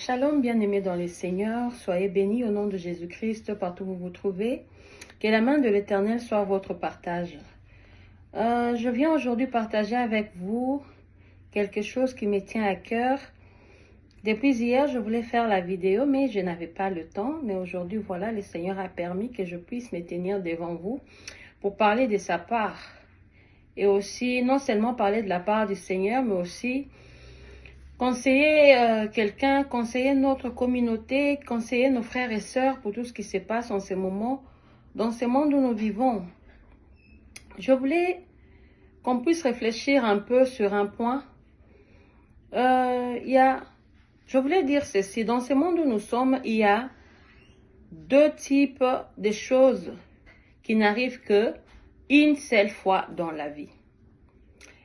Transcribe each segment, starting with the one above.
Shalom, bien-aimés dans les Seigneurs, soyez bénis au nom de Jésus-Christ partout où vous vous trouvez. Que la main de l'Éternel soit votre partage. Je viens aujourd'hui partager avec vous quelque chose qui me tient à cœur. Depuis hier, je voulais faire la vidéo, mais je n'avais pas le temps. Mais aujourd'hui, voilà, le Seigneur a permis que je puisse me tenir devant vous pour parler de sa part. Et aussi, non seulement parler de la part du Seigneur, mais aussi conseiller quelqu'un, conseiller notre communauté, conseiller nos frères et sœurs pour tout ce qui se passe en ce moment, dans ce monde où nous vivons. Je voulais qu'on puisse réfléchir un peu sur un point. Je voulais dire ceci, dans ce monde où nous sommes, il y a deux types de choses qui n'arrivent que une seule fois dans la vie.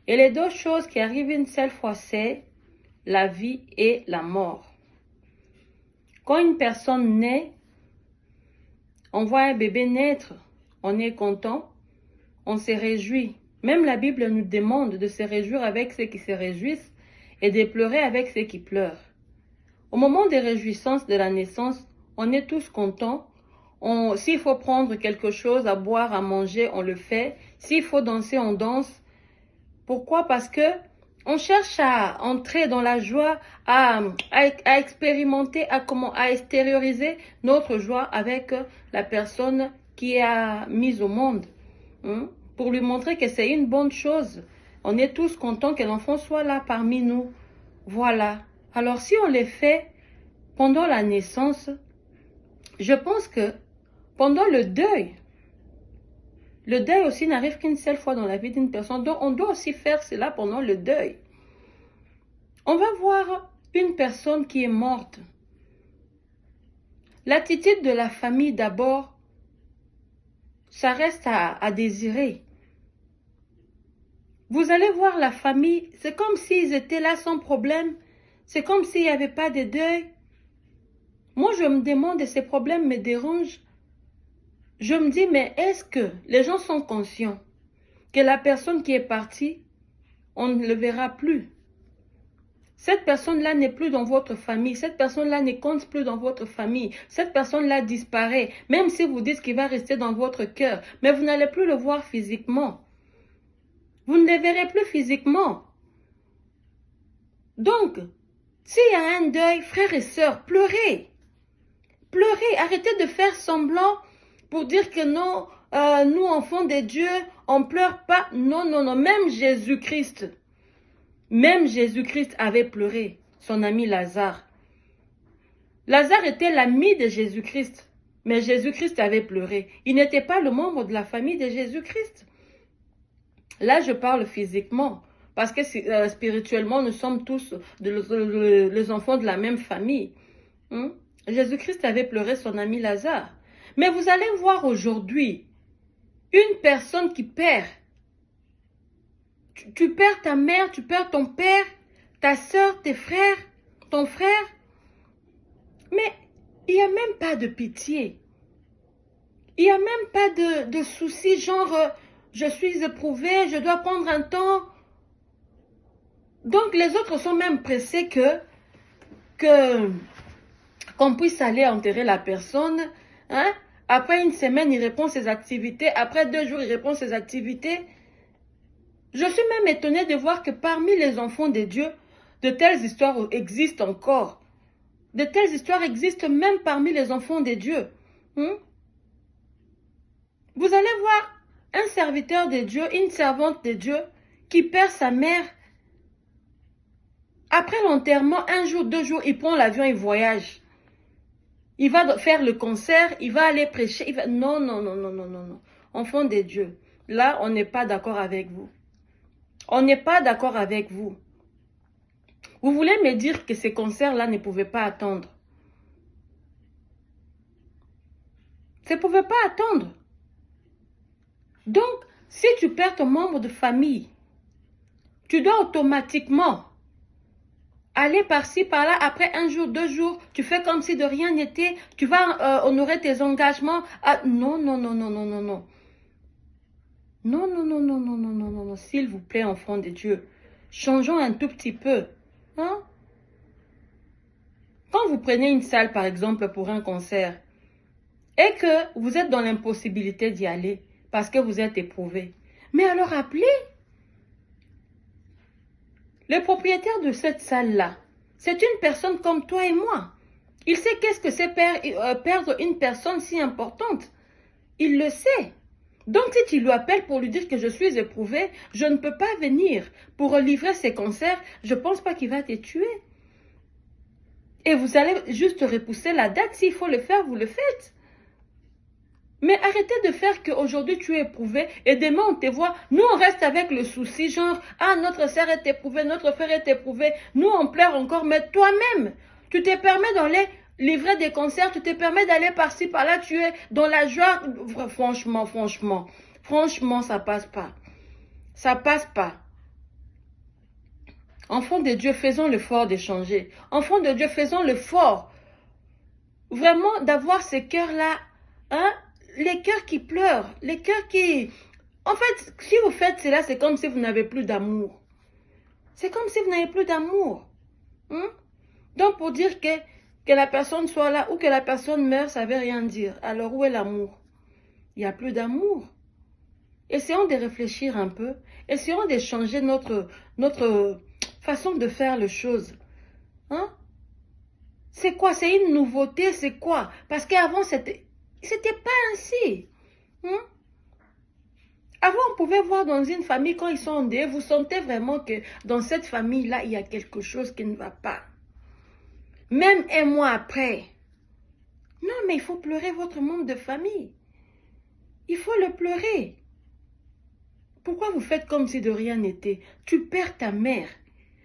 Et les deux choses qui arrivent une seule fois, c'est la vie et la mort. Quand une personne naît, on voit un bébé naître, on est content, on se réjouit. Même la Bible nous demande de se réjouir avec ceux qui se réjouissent et de pleurer avec ceux qui pleurent. Au moment des réjouissances de la naissance, on est tous contents. S'il faut prendre quelque chose à boire, à manger, on le fait. S'il faut danser, on danse. Pourquoi? Parce que on cherche à entrer dans la joie, à expérimenter, à extérioriser notre joie avec la personne qui a mise au monde. Pour lui montrer que c'est une bonne chose. On est tous contents que l'enfant soit là parmi nous. Voilà. Alors si on les fait pendant la naissance, je pense que pendant le deuil aussi n'arrive qu'une seule fois dans la vie d'une personne. Donc on doit aussi faire cela pendant le deuil. On va voir une personne qui est morte. L'attitude de la famille d'abord, ça reste à désirer. Vous allez voir la famille, c'est comme s'ils étaient là sans problème. C'est comme s'il n'y avait pas de deuil. Moi, je me demande et ces problèmes me dérangent. Je me dis, mais est-ce que les gens sont conscients que la personne qui est partie, on ne le verra plus? Cette personne-là n'est plus dans votre famille. Cette personne-là ne compte plus dans votre famille. Cette personne-là disparaît. Même si vous dites qu'il va rester dans votre cœur. Mais vous n'allez plus le voir physiquement. Vous ne le verrez plus physiquement. Donc, s'il y a un deuil, frères et sœurs, pleurez. Pleurez. Arrêtez de faire semblant pour dire que non, nous, enfants de Dieu, on ne pleure pas. Non, non, non. Même Jésus-Christ avait pleuré, son ami Lazare. Lazare était l'ami de Jésus-Christ, mais Jésus-Christ avait pleuré. Il n'était pas le membre de la famille de Jésus-Christ. Là, je parle physiquement, parce que spirituellement, nous sommes tous les enfants de la même famille. Jésus-Christ avait pleuré son ami Lazare. Mais vous allez voir aujourd'hui, une personne qui perd. Tu perds ta mère, tu perds ton père, ta soeur, tes frères, ton frère. Mais il n'y a même pas de pitié. Il n'y a même pas de souci, genre, je suis éprouvée, je dois prendre un temps. Donc les autres sont même pressés qu'on puisse aller enterrer la personne. Après une semaine, il répond ses activités. Après 2 jours, il répond ses activités. Je suis même étonnée de voir que parmi les enfants de Dieu, de telles histoires existent encore. De telles histoires existent même parmi les enfants de Dieu. Vous allez voir un serviteur de Dieu, une servante de Dieu qui perd sa mère. Après l'enterrement, 1 jour, 2 jours, il prend l'avion et voyage. Il va faire le concert, il va aller prêcher. Non, non, non, non, non, non, non. Enfants de Dieu, là, on n'est pas d'accord avec vous. On n'est pas d'accord avec vous. Vous voulez me dire que ces concerts-là ne pouvaient pas attendre? Ça ne pouvait pas attendre. Donc, si tu perds ton membre de famille, tu dois automatiquement aller par-ci, par-là. Après 1 jour, 2 jours, tu fais comme si de rien n'était. Tu vas honorer tes engagements. Non, non, non, non, non, non, non. Non, non, non, non, non, non, non, non, non. S'il vous plaît, enfants de Dieu, changeons un tout petit peu. Quand quand vous prenez une salle, par exemple, pour un concert, et que vous êtes dans l'impossibilité d'y aller, parce que vous êtes éprouvé, mais alors appelez le propriétaire de cette salle-là. C'est une personne comme toi et moi. Il sait qu'est-ce que c'est perdre une personne si importante. Il le sait. Donc si tu lui appelles pour lui dire que je suis éprouvé, je ne peux pas venir pour livrer ses concerts, je ne pense pas qu'il va te tuer. Et vous allez juste repousser la date. S'il faut le faire, vous le faites. Mais arrêtez de faire qu'aujourd'hui tu es éprouvé et demain on te voit. Nous on reste avec le souci genre, ah notre sœur est éprouvée, notre frère est éprouvé. Nous on pleure encore, mais toi-même, tu te permets d'aller livrer des concerts, tu te permets d'aller par-ci, par-là, tu es dans la joie. Franchement, ça passe pas. Ça passe pas. Enfants de Dieu, faisons l'effort de changer. Enfants de Dieu, faisons l'effort. Vraiment d'avoir ces cœurs-là, hein? Les cœurs qui pleurent, les cœurs qui... En fait, si vous faites cela, c'est comme si vous n'avez plus d'amour. C'est comme si vous n'avez plus d'amour. Hein? Donc, pour dire que la personne soit là ou que la personne meure, ça ne veut rien dire. Alors, où est l'amour? Il n'y a plus d'amour. Essayons de réfléchir un peu. Essayons de changer notre façon de faire les choses. Hein? C'est quoi? C'est une nouveauté? C'est quoi? Parce qu'avant, c'était pas ainsi. Hein? Avant, on pouvait voir dans une famille, quand ils sont endeuillés, vous sentez vraiment que dans cette famille-là, il y a quelque chose qui ne va pas. Même un mois après. Non, mais il faut pleurer votre membre de famille. Il faut le pleurer. Pourquoi vous faites comme si de rien n'était? Tu perds ta mère.